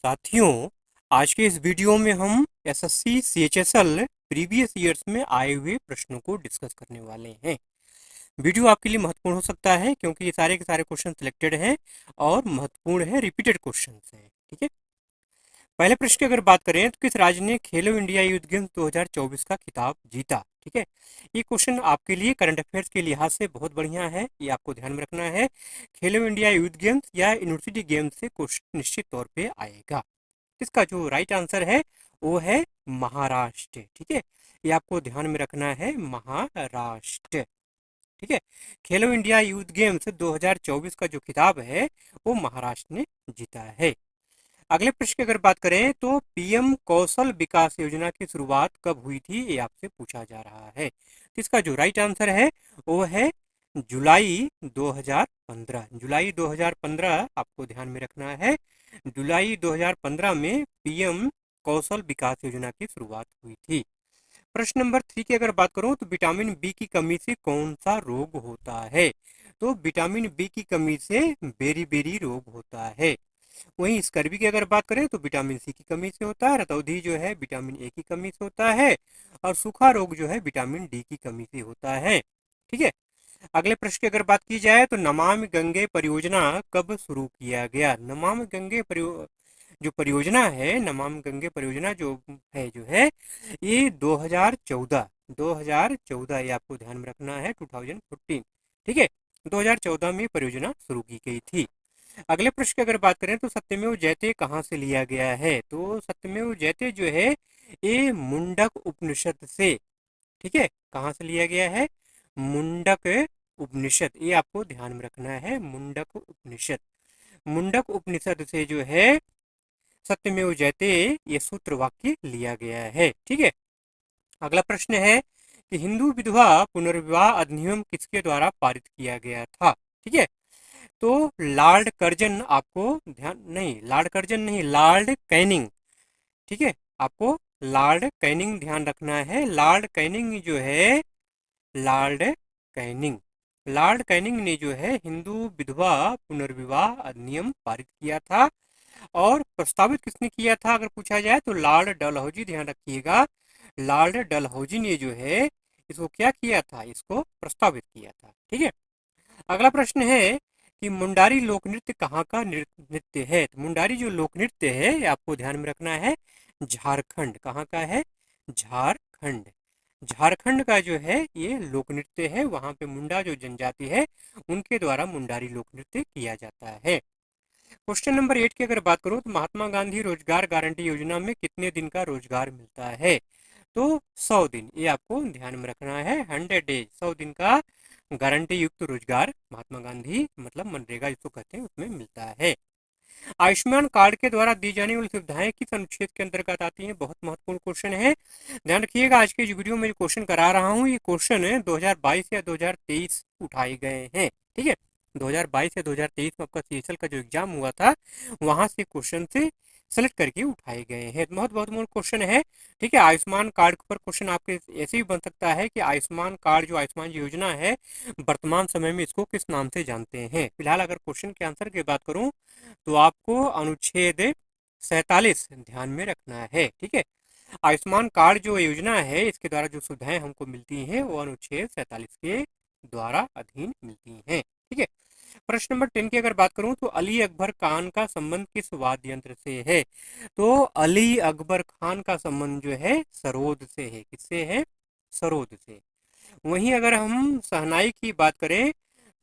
साथियों, आज के इस वीडियो में हम एसएससी सीएचएसएल प्रीवियस ईयर्स में आए हुए प्रश्नों को डिस्कस करने वाले हैं। वीडियो आपके लिए महत्वपूर्ण हो सकता है क्योंकि ये सारे के सारे क्वेश्चन सिलेक्टेड हैं और महत्वपूर्ण है, रिपीटेड क्वेश्चन हैं। ठीक है, पहले प्रश्न की अगर बात करें तो किस राज्य ने खेलो इंडिया यूथ गेम्स 2024 का खिताब जीता। ठीक है, ये क्वेश्चन आपके लिए करंट अफेयर्स के लिहाज से बहुत बढ़िया है, ये आपको ध्यान में रखना है। खेलो इंडिया यूथ गेम्स या यूनिवर्सिटी गेम्स से क्वेश्चन निश्चित तौर पे आएगा। इसका जो राइट आंसर है वो है महाराष्ट्र। ठीक है, ये आपको ध्यान में रखना है, महाराष्ट्र। ठीक है, खेलो इंडिया यूथ गेम्स 2024 का जो खिताब है वो महाराष्ट्र ने जीता है। अगले प्रश्न की अगर बात करें तो पीएम कौशल विकास योजना की शुरुआत कब हुई थी, ये आपसे पूछा जा रहा है। तो इसका जो राइट आंसर है वो है जुलाई 2015। जुलाई 2015 आपको ध्यान में रखना है। जुलाई 2015 में पीएम कौशल विकास योजना की शुरुआत हुई थी। प्रश्न नंबर 3 की अगर बात करूं तो विटामिन बी की कमी से कौन सा रोग होता है। तो विटामिन बी की कमी से बेरी रोग होता है। वहीं स्कर्वी की अगर बात करें तो विटामिन सी की कमी से होता है। रतौंधी जो है विटामिन ए की कमी से होता है और सूखा रोग जो है विटामिन डी की कमी से होता है। ठीक है, अगले प्रश्न की अगर बात की जाए तो नमामि गंगे परियोजना कब शुरू किया गया। नमामि गंगे जो परियोजना है, नमामि गंगे परियोजना जो है ये 2014 ये आपको ध्यान में रखना है, 2014। ठीक है, 2014 में परियोजना शुरू की गई थी। अगले प्रश्न की अगर बात करें तो सत्यमेव जयते कहाँ से लिया गया है। तो सत्यमेव जयते जो है ये मुंडक उपनिषद से, ठीक है, कहाँ से लिया गया है, मुंडक उपनिषद, ये आपको ध्यान में रखना है, मुंडक उपनिषद। मुंडक उपनिषद से जो है सत्यमेव जयते ये सूत्र वाक्य लिया गया है। ठीक है, अगला प्रश्न है कि हिंदू विधवा पुनर्विवाह अधिनियम किसके द्वारा पारित किया गया था। ठीक है, तो लॉर्ड कर्जन, आपको ध्यान नहीं, लॉर्ड कर्जन नहीं, लॉर्ड कैनिंग। ठीक है, आपको लॉर्ड कैनिंग ध्यान रखना है। लॉर्ड कैनिंग जो है, लॉर्ड कैनिंग, लॉर्ड कैनिंग ने जो है हिंदू विधवा पुनर्विवाह अधिनियम पारित किया था। और प्रस्तावित किसने किया था अगर पूछा जाए तो लॉर्ड डलहौजी, ध्यान रखिएगा, लॉर्ड डलहौजी ने जो है इसको क्या किया था, इसको प्रस्तावित किया था। ठीक है, अगला प्रश्न है कि मुंडारी लोक नृत्य कहाँ का नृत्य है। तो मुंडारी जो लोक नृत्य है ये आपको ध्यान में रखना है, झारखंड। कहाँ का है, झारखंड। झारखंड का जो है ये लोक नृत्य है, वहां पे मुंडा जो जनजाति है उनके द्वारा मुंडारी लोक नृत्य किया जाता है। क्वेश्चन नंबर 8 की अगर बात करूं तो महात्मा गांधी रोजगार गारंटी योजना में कितने दिन का रोजगार मिलता है। तो 100 दिन, ये आपको ध्यान में रखना है, 100 डेज, 100 दिन का गारंटी युक्त रोजगार महात्मा गांधी मतलब मनरेगा जिसको कहते हैं उसमें मिलता है। आयुष्मान कार्ड के द्वारा दी जाने वाली सुविधाएं किस अनुच्छेद के अंतर्गत आती हैं, बहुत महत्वपूर्ण क्वेश्चन है, ध्यान रखिएगा। आज के वीडियो में जो क्वेश्चन करा रहा हूँ ये क्वेश्चन 2022 या 2023 उठाए गए हैं। ठीक है, 2022 या 2023 में आपका सीएचएल का जो एग्जाम हुआ था वहां से क्वेश्चन से सेलेक्ट करके उठाए गए हैं, बहुत महत्वपूर्ण क्वेश्चन है। ठीक है, आयुष्मान कार्ड पर क्वेश्चन आपके ऐसे भी बन सकता है कि आयुष्मान कार्ड जो आयुष्मान योजना है वर्तमान समय में इसको किस नाम से जानते हैं। फिलहाल अगर क्वेश्चन के आंसर की बात करूं तो आपको अनुच्छेद 47 ध्यान में रखना है। ठीक है, आयुष्मान कार्ड जो योजना है इसके द्वारा जो सुविधाएं हमको मिलती हैं वो अनुच्छेद 47 के द्वारा अधीन मिलती हैं। ठीक है, प्रश्न नंबर 10 की अगर बात करूं तो अली अकबर खान का संबंध किस वाद्य यंत्र से है। तो अली अकबर खान का संबंध जो है सरोद से है, किससे है, सरोद से। वहीं अगर हम शहनाई की बात करें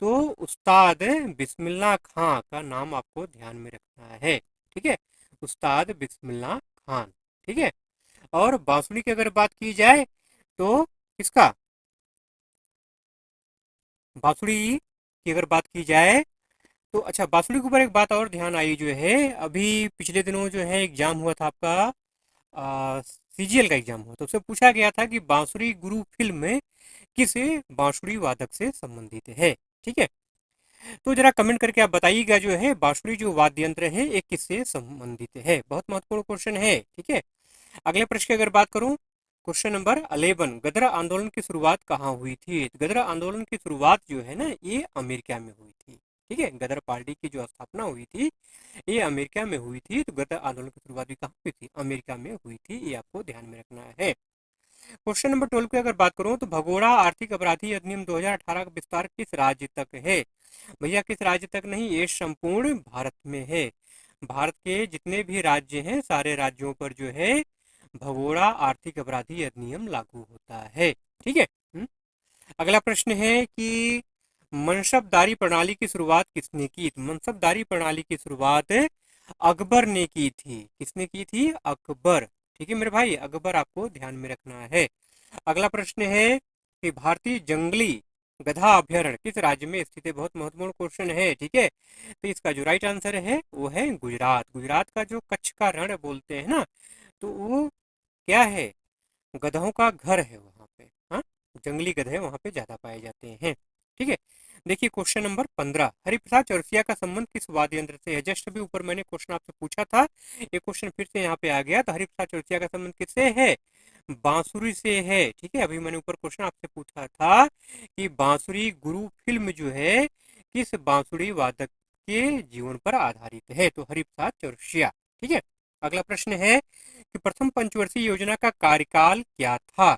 तो उस्ताद बिस्मिल्लाह खां का नाम आपको ध्यान में रखना है। ठीक है, उस्ताद बिस्मिल्लाह खान। ठीक है, और बांसुरी की अगर बात की जाए तो किसका, बांसुरी की अगर बात की जाए तो अच्छा, बांसुरी के ऊपर एक बात और ध्यान आई जो है, अभी पिछले दिनों जो है एग्जाम हुआ था आपका सीजीएल का एग्जाम हुआ तो उससे पूछा गया था कि बांसुरी गुरु फिल्म में किस बांसुरी वादक से संबंधित है। ठीक है, तो जरा कमेंट करके आप बताइएगा जो है बांसुरी जो वाद्य यंत्र है एक किससे संबंधित है, बहुत महत्वपूर्ण क्वेश्चन है। ठीक है, अगले प्रश्न की अगर बात करूं, क्वेश्चन नंबर 11, गदर आंदोलन की शुरुआत कहाँ हुई थी। गदर आंदोलन की शुरुआत जो है ना ये अमेरिका में हुई थी। ठीक है। गदर पार्टी की जो स्थापना हुई थी ये अमेरिका में हुई थी। तो गदर आंदोलन की शुरुआत भी कहाँ हुई थी? अमेरिका में हुई थी, ये आपको ध्यान में रखना है। क्वेश्चन नंबर 12 की अगर बात करूं तो भगोड़ा आर्थिक अपराधी अधिनियम 2018 का विस्तार किस राज्य तक है? भैया किस राज्य तक नहीं, ये संपूर्ण भारत में है। भारत के जितने भी राज्य हैं सारे राज्यों पर जो है भगोड़ा आर्थिक अपराधी अधिनियम लागू होता है। ठीक है। अगला प्रश्न है कि मनसबदारी प्रणाली की शुरुआत किसने की? तो मनसबदारी प्रणाली की शुरुआत अकबर ने की थी। किसने की थी? अकबर। ठीक है मेरे भाई, अकबर आपको ध्यान में रखना है। अगला प्रश्न है कि भारतीय जंगली गधा अभ्यारण्य किस राज्य में स्थित है? बहुत महत्वपूर्ण क्वेश्चन है। ठीक है, तो इसका जो राइट आंसर है वो है गुजरात। गुजरात का जो कच्छ का रण बोलते हैं ना, तो वो क्या है? गधों का घर है वहाँ पे। हाँ, जंगली गधे वहाँ पे ज्यादा पाए जाते हैं। ठीक है, देखिए क्वेश्चन नंबर 15, हरिप्रसाद चौरसिया का संबंध किस वाद्य यंत्र से है? जस्ट अभी ऊपर मैंने क्वेश्चन आपसे पूछा था, ये क्वेश्चन फिर से यहाँ पे आ गया। तो हरिप्रसाद चौरसिया का संबंध किससे है? बांसुरी से है। ठीक है, अभी मैंने ऊपर क्वेश्चन आपसे पूछा था कि बांसुरी गुरु फिल्म जो है किस बांसुरी वादक के जीवन पर आधारित है? तो हरिप्रसाद चौरसिया। ठीक है, अगला प्रश्न है कि प्रथम पंचवर्षीय योजना का कार्यकाल क्या था?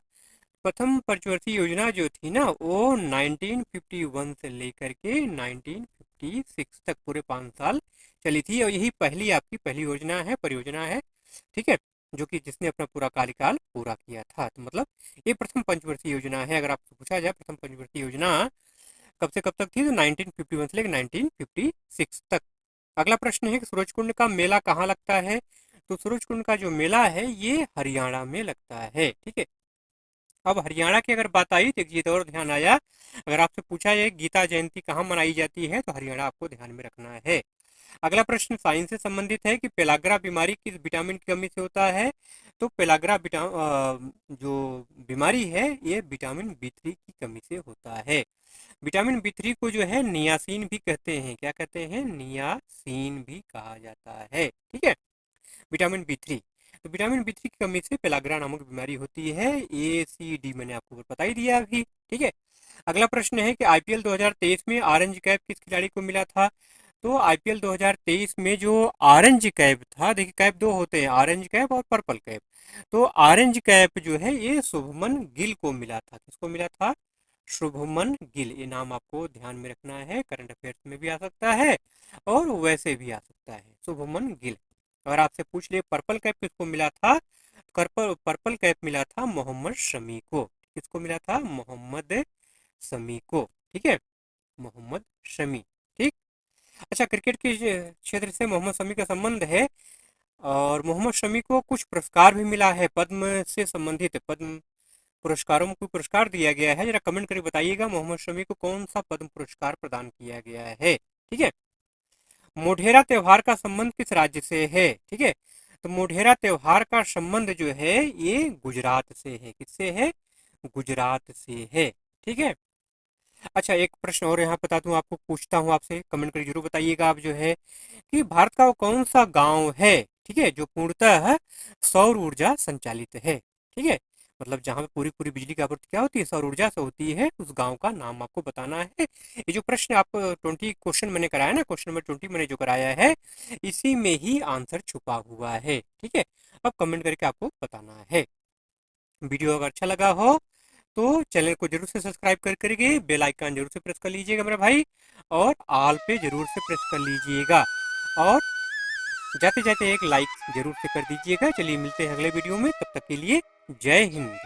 प्रथम पंचवर्षीय योजना जो थी ना वो 1951 से लेकर के 1956 तक पूरे 5 साल चली थी, और यही पहली आपकी पहली योजना है, परियोजना है। ठीक है, जो कि जिसने अपना पूरा कार्यकाल पूरा किया था। तो मतलब ये प्रथम पंचवर्षीय योजना है। अगर आपसे पूछा जाए प्रथम पंचवर्षीय योजना कब से कब तक थी, तो 1951 से लेकर 1956 तक। अगला प्रश्न है कि सूरजकुंड का मेला कहाँ लगता है? तो सूरजकुंड का जो मेला है ये हरियाणा में लगता है। ठीक है, अब हरियाणा की अगर बात आई तो एक चीज और ध्यान आया, अगर आपसे पूछा है गीता जयंती कहाँ मनाई जाती है, तो हरियाणा आपको ध्यान में रखना है। अगला प्रश्न साइंस से संबंधित है कि पेलाग्रा बीमारी किस विटामिन की कमी से होता है? तो पेलाग्रा जो बीमारी है ये विटामिन बी3 की कमी से होता है। विटामिन बी3 को जो है नियासिन भी कहते हैं। क्या कहते हैं? नियासिन भी कहा जाता है। ठीक है, विटामिन बी3, तो विटामिन बी3 की कमी से पेलाग्रा नामक बीमारी होती है। ACD मैंने आपको बता ही दिया अभी। ठीक है, अगला प्रश्न है कि आईपीएल 2023 में ऑरेंज कैप किस खिलाड़ी को मिला था? तो आईपीएल 2023 में जो ऑरेंज कैप था, देखिए कैप दो होते हैं, ऑरेंज कैप और पर्पल कैप। तो ऑरेंज कैप जो है ये शुभमन गिल को मिला था। किसको मिला था? शुभमन गिल। ये नाम आपको ध्यान में रखना है, करंट अफेयर्स में भी आ सकता है और वैसे भी आ सकता है, शुभमन गिल। अगर आपसे पूछ ले पर्पल कैप किसको मिला था, पर्पल कैप मिला था मोहम्मद शमी को। किसको मिला था? मोहम्मद शमी को। ठीक है, मोहम्मद शमी। ठीक, अच्छा क्रिकेट के क्षेत्र से मोहम्मद शमी का संबंध है, और मोहम्मद शमी को कुछ पुरस्कार भी मिला है, पद्म से संबंधित पद्म पुरस्कारों में कोई पुरस्कार दिया गया है? जरा कमेंट करके बताइएगा मोहम्मद शमी को कौन सा पद्म पुरस्कार प्रदान किया गया है। ठीक है, मोढेरा त्योहार का संबंध किस राज्य से है? ठीक है, तो मोढेरा त्योहार का संबंध जो है ये गुजरात से है। किससे है? गुजरात से है। ठीक है, अच्छा एक प्रश्न और यहाँ बता दूं आपको, पूछता हूँ आपसे, कमेंट करके जरूर बताइएगा आप, जो है कि भारत का वो कौन सा गांव है, ठीक है, जो पूर्णतः सौर ऊर्जा संचालित है? ठीक है, मतलब जहाँ पे पूरी पूरी बिजली की आपूर्ति क्या होती है? सौर ऊर्जा से होती है। उस गांव का नाम आपको बताना है। ये जो प्रश्न आप 20 क्वेश्चन मैंने कराया ना, क्वेश्चन नंबर 20 मैंने जो कराया है, इसी में ही आंसर छुपा हुआ है। ठीक है, अब कमेंट करके आपको बताना है। वीडियो अगर अच्छा लगा हो तो चैनल को जरूर से सब्सक्राइब कर करके बेल आइकन जरूर से प्रेस कर लीजिएगा मेरा भाई, और ऑल पे जरूर से प्रेस कर लीजिएगा, और जाते जाते एक लाइक जरूर से कर दीजिएगा। चलिए मिलते हैं अगले वीडियो में, तब तक के लिए जय हिंद।